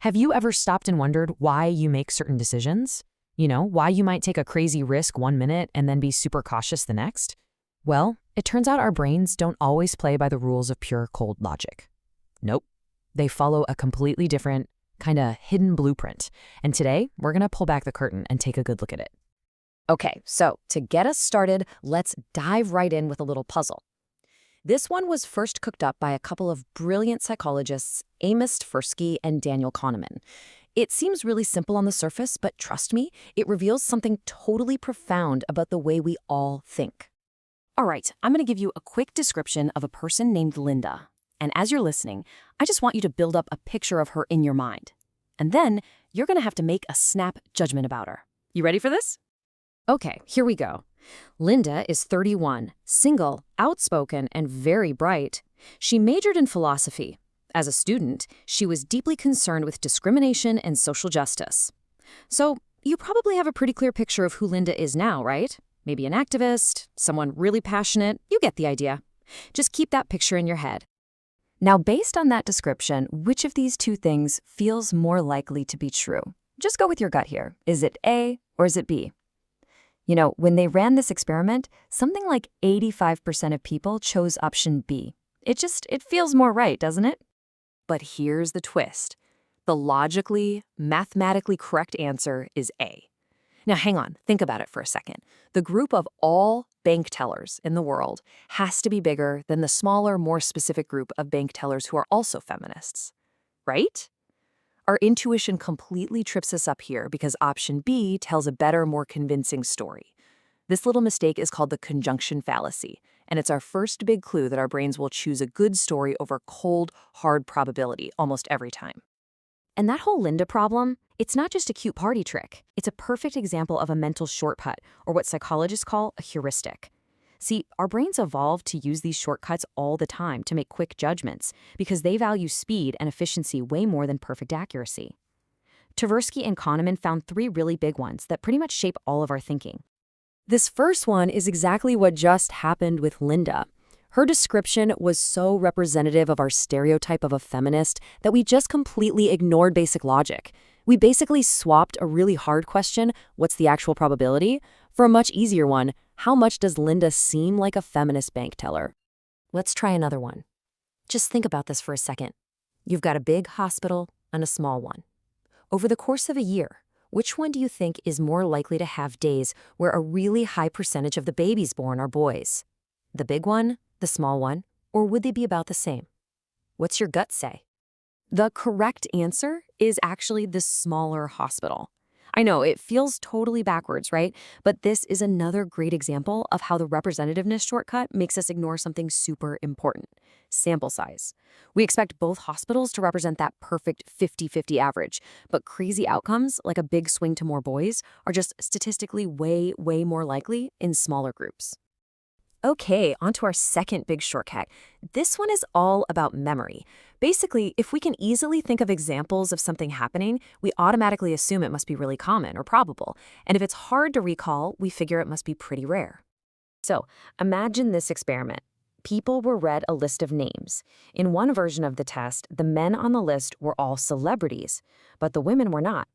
Have you ever stopped and wondered why you make certain decisions? Why you might take a crazy risk one minute and then be super cautious the next? Well, it turns out our brains don't always play by the rules of pure cold logic. Nope. They follow a completely different, kind of hidden blueprint. And today, we're going to pull back the curtain and take a good look at it. Okay, so to get us started, let's dive right in with a little puzzle. This one was first cooked up by a couple of brilliant psychologists, Amos Tversky and Daniel Kahneman. It seems really simple on the surface, but trust me, it reveals something totally profound about the way we all think. All right, I'm going to give you a quick description of a person named Linda. And as you're listening, I just want you to build up a picture of her in your mind. And then you're going to have to make a snap judgment about her. You ready for this? Okay, here we go. Linda is 31, single, outspoken, and very bright. She majored in philosophy. As a student, she was deeply concerned with discrimination and social justice. So, you probably have a pretty clear picture of who Linda is now, right? Maybe an activist, someone really passionate. You get the idea. Just keep that picture in your head. Now, based on that description, which of these two things feels more likely to be true? Just go with your gut here. Is it A or is it B? When they ran this experiment, something like 85% of people chose option B. It feels more right, doesn't it? But here's the twist. The logically, mathematically correct answer is A. Now hang on, think about it for a second. The group of all bank tellers in the world has to be bigger than the smaller, more specific group of bank tellers who are also feminists, right? Our intuition completely trips us up here because option B tells a better, more convincing story. This little mistake is called the conjunction fallacy, and it's our first big clue that our brains will choose a good story over cold, hard probability almost every time. And that whole Linda problem, it's not just a cute party trick. It's a perfect example of a mental shortcut, or what psychologists call a heuristic. See, our brains evolved to use these shortcuts all the time to make quick judgments because they value speed and efficiency way more than perfect accuracy. Tversky and Kahneman found three really big ones that pretty much shape all of our thinking. This first one is exactly what just happened with Linda. Her description was so representative of our stereotype of a feminist that we just completely ignored basic logic. We basically swapped a really hard question, what's the actual probability, for a much easier one, how much does Linda seem like a feminist bank teller? Let's try another one. Just think about this for a second. You've got a big hospital and a small one. Over the course of a year, which one do you think is more likely to have days where a really high percentage of the babies born are boys? The big one, the small one, or would they be about the same? What's your gut say? The correct answer is actually the smaller hospital. I know, it feels totally backwards, right? But this is another great example of how the representativeness shortcut makes us ignore something super important: sample size. We expect both hospitals to represent that perfect 50-50 average, but crazy outcomes, like a big swing to more boys, are just statistically way, way more likely in smaller groups. Okay, on to our second big shortcut. This one is all about memory. Basically, if we can easily think of examples of something happening, we automatically assume it must be really common or probable. And if it's hard to recall, we figure it must be pretty rare. So, imagine this experiment. People were read a list of names. In one version of the test, the men on the list were all celebrities, but the women were not.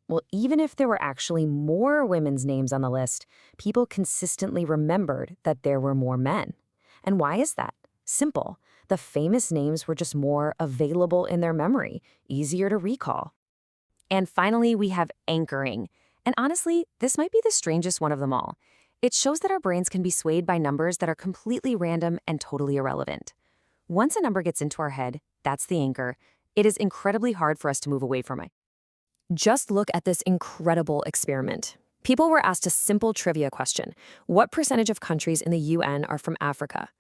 Well, even if there were actually more women's names on the list, people consistently remembered that there were more men. And why is that? Simple. The famous names were just more available in their memory, easier to recall. And finally, we have anchoring. And honestly, this might be the strangest one of them all. It shows that our brains can be swayed by numbers that are completely random and totally irrelevant. Once a number gets into our head, that's the anchor. It is incredibly hard for us to move away from it. Just look at this incredible experiment. People were asked a simple trivia question. What percentage of countries in the UN are from Africa?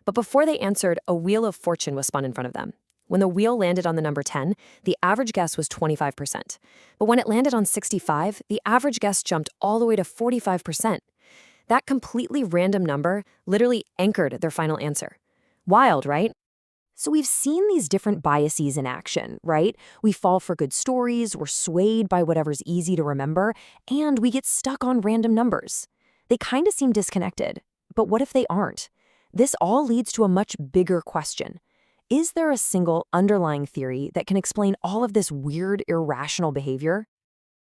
But before they answered, a wheel of fortune was spun in front of them. When the wheel landed on the number 10, the average guess was 25%. But when it landed on 65, the average guess jumped all the way to 45%. That completely random number literally anchored their final answer. Wild, right? So we've seen these different biases in action, right? We fall for good stories, we're swayed by whatever's easy to remember, and we get stuck on random numbers. They kind of seem disconnected, but what if they aren't? This all leads to a much bigger question. is there a single underlying theory that can explain all of this weird, irrational behavior?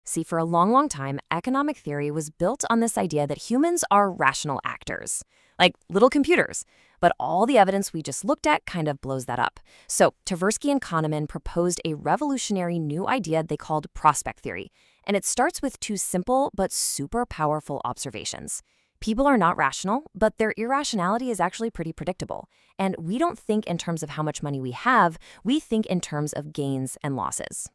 See, for a long, long time, economic theory was built on this idea that humans are rational actors, like little computers. But all the evidence we just looked at kind of blows that up. So Tversky and Kahneman proposed a revolutionary new idea they called prospect theory. And it starts with two simple but super powerful observations. People are not rational, but their irrationality is actually pretty predictable. And we don't think in terms of how much money we have, we think in terms of gains and losses.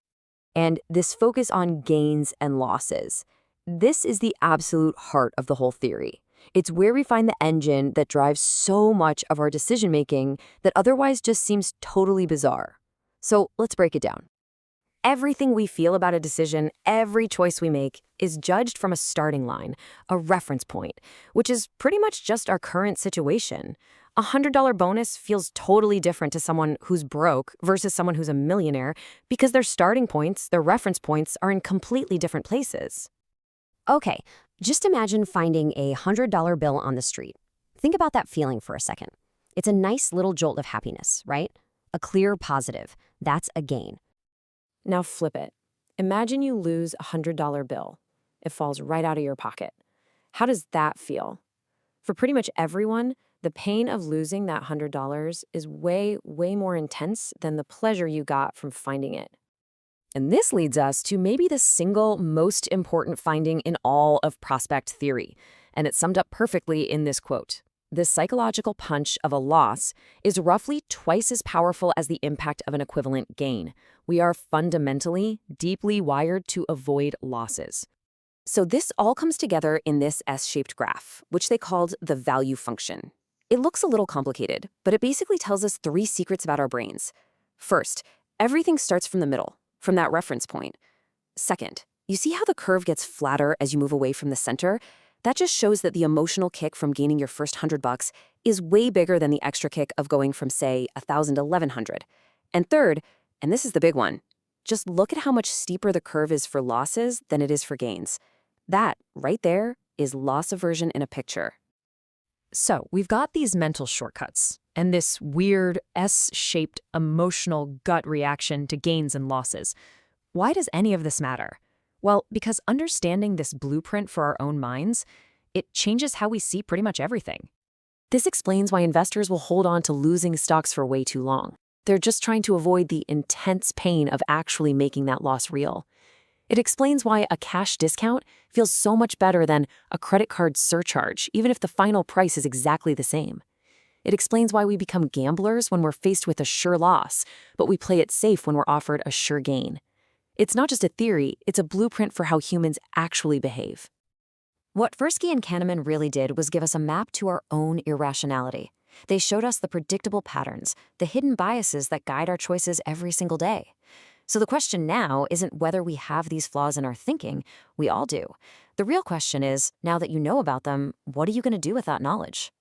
And this focus on gains and losses, this is the absolute heart of the whole theory. It's where we find the engine that drives so much of our decision-making that otherwise just seems totally bizarre. So let's break it down. Everything we feel about a decision, every choice we make, is judged from a starting line, a reference point, which is pretty much just our current situation. A $100 bonus feels totally different to someone who's broke versus someone who's a millionaire because their starting points, their reference points, are in completely different places. Okay, just imagine finding a $100 bill on the street. Think about that feeling for a second. It's a nice little jolt of happiness, right? A clear positive. That's a gain. Now flip it. Imagine you lose a $100 bill. It falls right out of your pocket. How does that feel? For pretty much everyone, the pain of losing that $100 is way, way more intense than the pleasure you got from finding it. And this leads us to maybe the single most important finding in all of prospect theory. And it's summed up perfectly in this quote. The psychological punch of a loss is roughly twice as powerful as the impact of an equivalent gain. We are fundamentally, deeply wired to avoid losses. So this all comes together in this S-shaped graph, which they called the value function. It looks a little complicated, but it basically tells us 3 secrets about our brains. First, everything starts from the middle, from that reference point. Second, you see how the curve gets flatter as you move away from the center? That just shows that the emotional kick from gaining your first $100 is way bigger than the extra kick of going from, say, $1,000 to $1,100. And third, and this is the big one, just look at how much steeper the curve is for losses than it is for gains. That, right there, is loss aversion in a picture. So we've got these mental shortcuts and this weird S-shaped emotional gut reaction to gains and losses. Why does any of this matter? Well, because understanding this blueprint for our own minds, it changes how we see pretty much everything. This explains why investors will hold on to losing stocks for way too long. They're just trying to avoid the intense pain of actually making that loss real. It explains why a cash discount feels so much better than a credit card surcharge, even if the final price is exactly the same. It explains why we become gamblers when we're faced with a sure loss, but we play it safe when we're offered a sure gain. It's not just a theory, it's a blueprint for how humans actually behave. What Tversky and Kahneman really did was give us a map to our own irrationality. They showed us the predictable patterns, the hidden biases that guide our choices every single day. So the question now isn't whether we have these flaws in our thinking. We all do. The real question is, now that you know about them, what are you going to do with that knowledge?